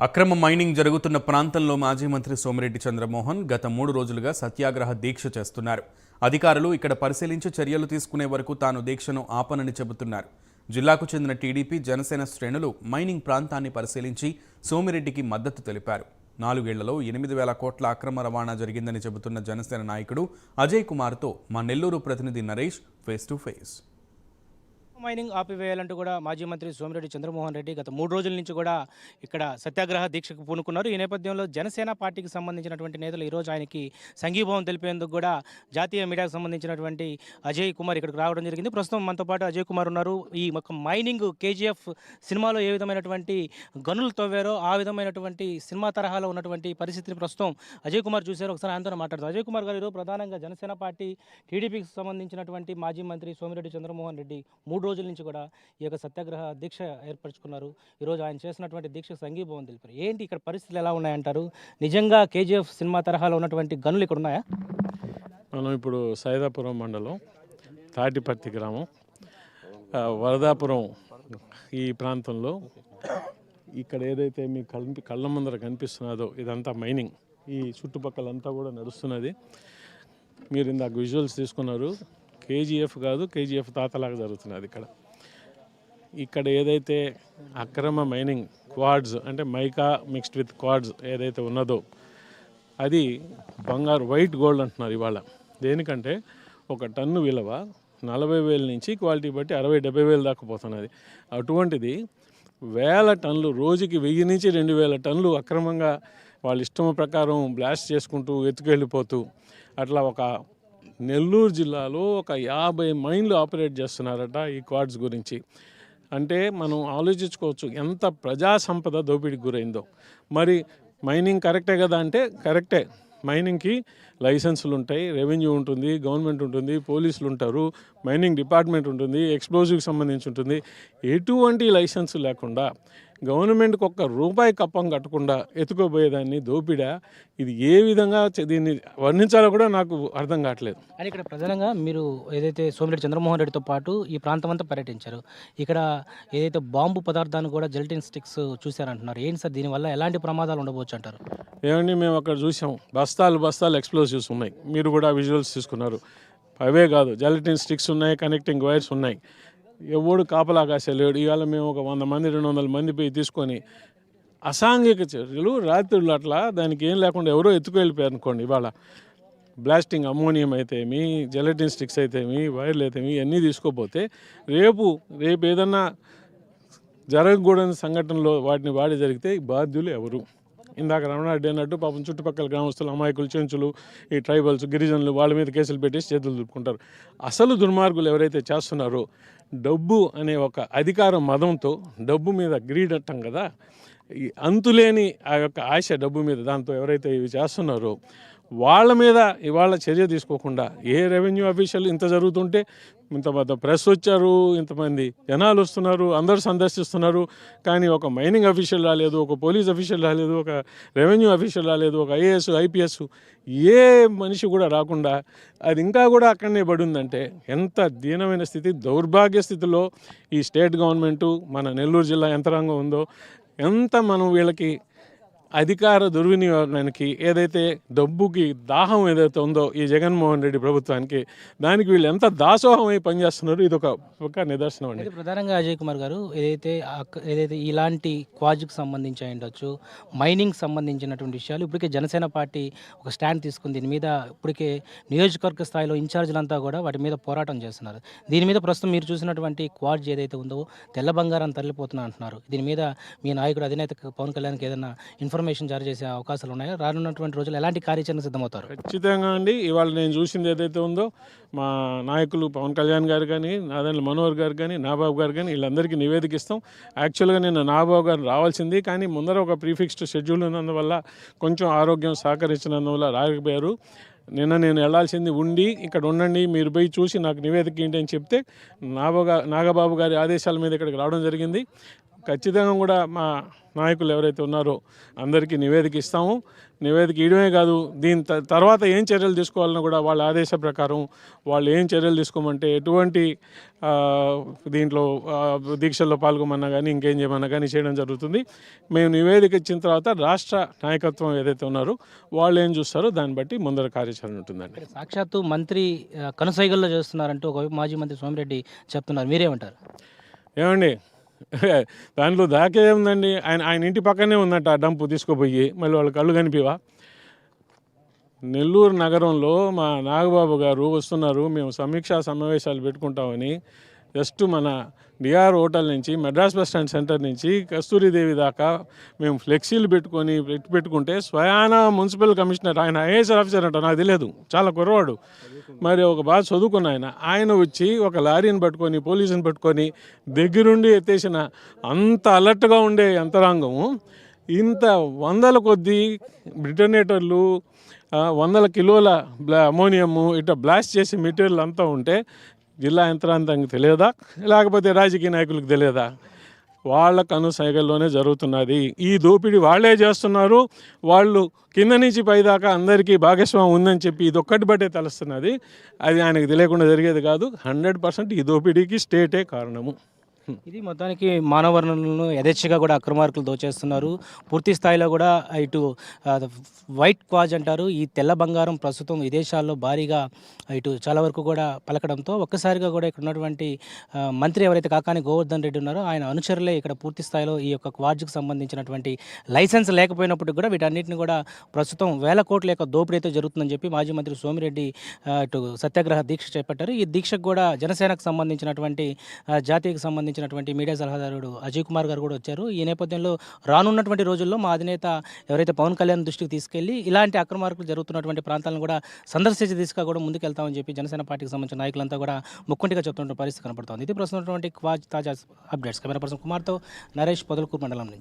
అక్రమ మైనింగ్ జరుగుతున్న ప్రాంతంలో మాజీ మంత్రి సోమిరెడ్డి చంద్రమోహన్ గత 3 రోజులుగా సత్యాగ్రహ దీక్ష చేస్తున్నారు. అధికారులు ఇక్కడ పరిశీలించి చర్యలు తీసుకునే వరకు తాను దీక్షను ఆపనని చెబుతున్నారు. జిల్లాకు చెందిన టీడీపీ జనసేన శ్రేణులు మైనింగ్ ప్రాంతాన్ని పరిశీలించి సోమిరెడ్డికి మద్దతు తెలిపారు. 4 ఏళ్లలో 8,000 కోట్ల అక్రమ రవాణా జరిగిందని చెబుతున్న జనసేన నాయకుడు అజయ్ కుమార్తో మా నెల్లూరు ప్రతినిధి Naresh face to face. Mining ఆపివేయాలంటూ కూడా మాజీ మంత్రి సోమిరెడ్డి చంద్రమోహన్ రెడ్డి గత 3 రోజుల నుంచి కూడా ఇక్కడ సత్యాగ్రహ దీక్షకు పూనుకున్నారు. ఈ నేపథ్యంలో జనసేన పార్టీకి సంబంధించినటువంటి నేతలు ఈరోజు ఆయనకి సంఘీభావం తెలిపేందుకు కూడా జాతీయ మీడియాకు సంబంధించినటువంటి అజయ్ కుమార్ ఇక్కడికి రావడం జరిగింది. ప్రస్తుతం మనతో పాటు అజయ్ కుమార్ ఉన్నారు. ఈ మైనింగ్ కేజీఎఫ్ సినిమాలో ఏ విధమైనటువంటి గనులు తవ్వారో ఆ విధమైనటువంటి సినిమా తరహాలో ఉన్నటువంటి పరిస్థితిని ప్రస్తుతం అజయ్ కుమార్ చూశారు. ఒకసారి ఆయనతో మాట్లాడతారు. అజయ్ కుమార్ గారు ఈరోజు ప్రధానంగా జనసేన పార్టీ టీడీపీకి సంబంధించినటువంటి మాజీ మంత్రి సోమిరెడ్డి చంద్రమోహన్ రెడ్డి 3 రోజుల నుంచి కూడా ఈ యొక్క సత్యాగ్రహ దీక్ష ఏర్పరచుకున్నారు. ఈరోజు ఆయన చేసినటువంటి దీక్షకు సంఘీభావం తెలిపారు. ఏంటి ఇక్కడ పరిస్థితులు ఎలా ఉన్నాయంటారు? నిజంగా కేజీఎఫ్ సినిమా తరహాలో ఉన్నటువంటి గనులు ఇక్కడ ఉన్నాయా? మనం ఇప్పుడు సైదాపురం మండలం తాటిపర్తి గ్రామం వరదాపురం ఈ ప్రాంతంలో ఇక్కడ ఏదైతే మీ కళ్ళ ముందర కనిపిస్తున్నదో ఇదంతా మైనింగ్. ఈ చుట్టుపక్కలంతా కూడా నడుస్తున్నది. మీరు ఇందాక విజువల్స్ తీసుకున్నారు. కేజీఎఫ్ కాదు, కేజీఎఫ్ తాతలాగా జరుగుతున్నది ఇక్కడ ఏదైతే అక్రమ మైనింగ్ క్వాడ్స్ అంటే మైకా మిక్స్డ్ విత్ క్వాడ్స్ ఏదైతే ఉన్నదో అది బంగారు వైట్ గోల్డ్ అంటున్నారు ఇవాళ. దేనికంటే ఒక టన్ను విలువ 40,000 నుంచి క్వాలిటీ బట్టి 60,000-70,000 దాకా పోతున్నది. అటువంటిది వేల టన్నులు, రోజుకి 1,000 నుంచి 2,000 టన్నులు అక్రమంగా వాళ్ళ ఇష్టం ప్రకారం బ్లాస్ట్ చేసుకుంటూ ఎత్తుకెళ్ళిపోతూ అట్లా ఒక నెల్లూరు జిల్లాలో ఒక 50 మైన్లు ఆపరేట్ చేస్తున్నారట ఈ క్వాడ్స్ గురించి. అంటే మనం ఆలోచించుకోవచ్చు ఎంత ప్రజా సంపద దోపిడీకి గురైందో. మరి మైనింగ్ కరెక్టే కదా అంటే కరెక్టే. మైనింగ్కి లైసెన్సులు ఉంటాయి, రెవెన్యూ ఉంటుంది, గవర్నమెంట్ ఉంటుంది, పోలీసులు ఉంటారు, మైనింగ్ డిపార్ట్మెంట్ ఉంటుంది, ఎక్స్ప్లోజివ్కి సంబంధించి ఉంటుంది. ఎటువంటి లైసెన్స్ లేకుండా గవర్నమెంట్కి ఒక్క రూపాయి కప్పం కట్టకుండా ఎత్తుకోబోయేదాన్ని దోపిడా. ఇది ఏ విధంగా దీన్ని వర్ణించాలో కూడా నాకు అర్థం కావట్లేదు. అని ఇక్కడ ప్రధానంగా మీరు ఏదైతే సోమిరెడ్డి చంద్రమోహన్ రెడ్డితో పాటు ఈ ప్రాంతం అంతా పర్యటించారు. ఇక్కడ ఏదైతే బాంబు పదార్థాన్ని కూడా జెలటిన్ స్టిక్స్ చూశారంటున్నారు. ఏంటి సార్, దీనివల్ల ఎలాంటి ప్రమాదాలు ఉండబోచ్చు అంటారు? ఏమండి, మేము అక్కడ చూసాం, బస్తాలు ఎక్స్ప్లోజివ్స్ ఉన్నాయి. మీరు కూడా విజువల్స్ తీసుకున్నారు. అవే కాదు, జెలటిన్ స్టిక్స్ ఉన్నాయి, కనెక్టింగ్ వైర్స్ ఉన్నాయి. ఎవడు కాపలా కాసేలేడు. ఇవాళ మేము ఒక 100 మంది 200 మంది పోయి తీసుకొని అసాంఘిక చర్యలు రాత్రులు అట్లా దానికి ఏం లేకుండా ఎవరో ఎత్తుకెళ్ళిపోయారు అనుకోండి. ఇవాళ బ్లాస్టింగ్ అమ్మోనియం అయితేమి, జెలటిన్ స్టిక్స్ అయితేమి, వైర్లు అయితేమి ఇవన్నీ తీసుకోపోతే రేపు ఏదన్నా జరగకూడని సంఘటనలో వాటిని వాడి జరిగితే బాధ్యులు ఎవరు? ఇందాక రమణారెడ్డి అన్నట్టు పాపం చుట్టుపక్కల గ్రామస్తులు, అమాయకులు, చెంచులు, ఈ ట్రైబల్స్, గిరిజనులు వాళ్ళ మీద కేసులు పెట్టేసి చేతులు దులుపుకుంటారు. అసలు దుర్మార్గులు ఎవరైతే చేస్తున్నారో డబ్బు అనే ఒక అధికార మదంతో, డబ్బు మీద గ్రీడ్ అంటాం కదా, ఈ అంతులేని ఆ యొక్క ఆశ డబ్బు మీద, దాంతో ఎవరైతే ఇవి చేస్తున్నారో వాళ్ళ మీద ఇవాళ చర్య తీసుకోకుండా ఏ రెవెన్యూ అఫీషియల్ ఇంత జరుగుతుంటే ఇంతమంది ప్రెస్ వచ్చారు, ఇంతమంది జనాలు వస్తున్నారు, అందరూ సందర్శిస్తున్నారు, కానీ ఒక మైనింగ్ అఫీషియల్ రాలేదు, ఒక పోలీస్ అఫీషియల్ రాలేదు, ఒక రెవెన్యూ అఫీషియల్ రాలేదు, ఒక ఐఏఎస్ ఐపీఎస్ ఏ మనిషి కూడా రాకుండా అది ఇంకా కూడా అక్కడనే పడి ఉందంటే ఎంత దీనమైన స్థితి, దౌర్భాగ్య స్థితిలో ఈ స్టేట్ గవర్నమెంటు, మన నెల్లూరు జిల్లా యంత్రాంగం ఉందో, ఎంత మనం వీళ్ళకి అధికార దుర్వినియోగానికి, ఏదైతే డబ్బుకి దాహం ఏదైతే ఉందో ఈ జగన్మోహన్ రెడ్డి ప్రభుత్వానికి, దానికి వీళ్ళు ఎంత దాసోహమై పనిచేస్తున్నారు, ఇది ఒక నిదర్శనం అండి. ప్రధానంగా అజయ్ కుమార్ గారు ఏదైతే ఇలాంటి క్వాజ్కి సంబంధించి ఉండొచ్చు, మైనింగ్ సంబంధించినటువంటి విషయాలు ఇప్పటికే జనసేన పార్టీ ఒక స్టాండ్ తీసుకుంది. దీని మీద ఇప్పటికే నియోజకవర్గ స్థాయిలో ఇన్ఛార్జీలంతా కూడా వాటి మీద పోరాటం చేస్తున్నారు. దీని మీద ప్రస్తుతం మీరు చూసినటువంటి క్వాజ్ ఏదైతే ఉందో తెల్ల బంగారం తరలిపోతున్నా అంటున్నారు. దీని మీద మీ నాయకుడు అధినేత పవన్ కళ్యాణ్కి ఏదైనా ఇన్ఫర్మేషన్ జారీ చేసే అవకాశాలు ఉన్నాయా? రానున్నటువంటి రోజులు ఎలాంటి కార్యాచరణ సిద్ధమవుతారు? ఖచ్చితంగా అండి. ఇవాళ నేను చూసింది ఏదైతే ఉందో మా నాయకులు పవన్ కళ్యాణ్ గారు కానీ, నాదెండ్ల మనోహర్ గారు కానీ, నాబాబు గారు కానీ వీళ్ళందరికీ నివేదిక ఇస్తాం. యాక్చువల్గా నేను నాబాబు గారు రావాల్సింది, కానీ ముందర ఒక ప్రీఫిక్స్డ్ షెడ్యూల్ ఉన్నందువల్ల, కొంచెం ఆరోగ్యం సహకరించినందువల్ల రాకపోయారు. నేను వెళ్లాల్సింది ఉండి ఇక్కడ ఉండండి, మీరు పోయి చూసి నాకు నివేదిక ఏంటి అని చెప్తే నాగబాబు గారి ఆదేశాల మీద ఇక్కడికి రావడం జరిగింది. ఖచ్చితంగా కూడా మా నాయకులు ఎవరైతే ఉన్నారో అందరికీ నివేదిక ఇస్తాము. నివేదిక ఇవ్వడమే కాదు, దీని తర్వాత ఏం చర్యలు తీసుకోవాలన్నా కూడా వాళ్ళ ఆదేశ ప్రకారం వాళ్ళు ఏం చర్యలు తీసుకోమంటే ఎటువంటి దీంట్లో దీక్షల్లో పాల్గొమన్నా కానీ ఇంకేం చేయమన్నా కానీ చేయడం జరుగుతుంది. మేము నివేదిక ఇచ్చిన తర్వాత రాష్ట్ర నాయకత్వం ఏదైతే ఉన్నారో వాళ్ళు ఏం చూస్తారో దాన్ని బట్టి ముందర కార్యాచరణ ఉంటుందండి. సాక్షాత్తు మంత్రి కనుసైగల్లో చేస్తున్నారంటూ ఒకవైపు మాజీ మంత్రి సోమిరెడ్డి చెప్తున్నారు, మీరేమంటారు? ఏమండి, దాంట్లో దాకే ఉందండి. ఆయన ఇంటి పక్కనే ఉందంట ఆ డంపు తీసుకుపోయి, మళ్ళీ వాళ్ళ కళ్ళు కనిపివా? నెల్లూరు నగరంలో మా నాగబాబు గారు వస్తున్నారు, మేము సమీక్షా సమావేశాలు పెట్టుకుంటామని జస్ట్ మన డిఆర్ హోటల్ నుంచి మెడ్రాస్ బస్ స్టాండ్ సెంటర్ నుంచి కస్తూరిదేవి దాకా మేము ఫ్లెక్సీలు పెట్టుకుంటే స్వయాన మున్సిపల్ కమిషనర్, ఆయన ఐఏఎస్ ఆఫీసర్ అంట, నాకు తెలియదు, చాలా కుర్రవాడు, మరి ఒక బాగా చదువుకున్న ఆయన వచ్చి ఒక లారీని పట్టుకొని పోలీసుని పట్టుకొని దగ్గరుండి ఎత్తేసిన అంత అలర్ట్గా ఉండే యంత్రాంగము, ఇంత వందల కొద్దీ బ్రిటనేటర్లు, వందల కిలోల అమోనియము ఇట్లా బ్లాస్ట్ చేసే మెటీరియల్ అంతా ఉంటే జిల్లా యంత్రాంగానికి తెలియదా, లేకపోతే రాజకీయ నాయకులకు తెలియదా? వాళ్ళ కనుసైగల్లోనే జరుగుతున్నది ఈ దోపిడీ. వాళ్ళే చేస్తున్నారు, వాళ్ళు కింద నుంచి పైదాకా అందరికీ భాగస్వామ్యం ఉందని చెప్పి ఇదొక్కటి బట్టే తెలుస్తున్నది. అది ఆయనకు తెలియకుండా జరిగేది కాదు. 100% ఈ దోపిడీకి స్టేటే కారణము. ఇది మొత్తానికి మానవ వనరులను యథేచ్ఛగా కూడా అక్రమార్కులు దోచేస్తున్నారు. పూర్తి స్థాయిలో కూడా ఇటు వైట్ క్వాజ్ అంటారు, ఈ తెల్ల బంగారం ప్రస్తుతం విదేశాల్లో భారీగా ఇటు చాలా వరకు కూడా పలకడంతో ఒక్కసారిగా కూడా ఇక్కడ ఉన్నటువంటి మంత్రి ఎవరైతే కాకాని గోవర్ధన్ రెడ్డి ఉన్నారో ఆయన అనుచరులే ఇక్కడ పూర్తి స్థాయిలో ఈ యొక్క క్వాజ్కి సంబంధించినటువంటి లైసెన్స్ లేకపోయినప్పటికీ కూడా వీటన్నిటిని కూడా ప్రస్తుతం వేల కోట్ల యొక్క దోపిడీ అయితే జరుగుతుందని చెప్పి మాజీ మంత్రి సోమిరెడ్డి ఇటు సత్యాగ్రహ దీక్ష చేపట్టారు. ఈ దీక్షకు కూడా జనసేనకు సంబంధించినటువంటి జాతీయకు సంబంధించినటువంటి మీడియా సలహాదారుడు అజయ్ కుమార్ గారు కూడా వచ్చారు. ఈ నేపథ్యంలో రానున్నటువంటి రోజుల్లో మా అధినేత ఎవరైతే పవన్ కళ్యాణ్ దృష్టికి తీసుకెళ్లి ఇలాంటి అక్రమార్కులు జరుగుతున్నటువంటి ప్రాంతాలను కూడా సందర్శించి దిశగా కూడా ముందుకెళ్తామని చెప్పి జనసేన పార్టీకి సంబంధించిన నాయకులంతా కూడా ముక్కుంటిగా చెప్తున్న పరిస్థితి కనపడుతోంది. ఇది ప్రస్తుతం క్వాజ్ తాజా అప్డేట్స్. కెమెరా పర్సన్ కుమార్తో నరేష్, పొదలకూరు మండలం నుంచి.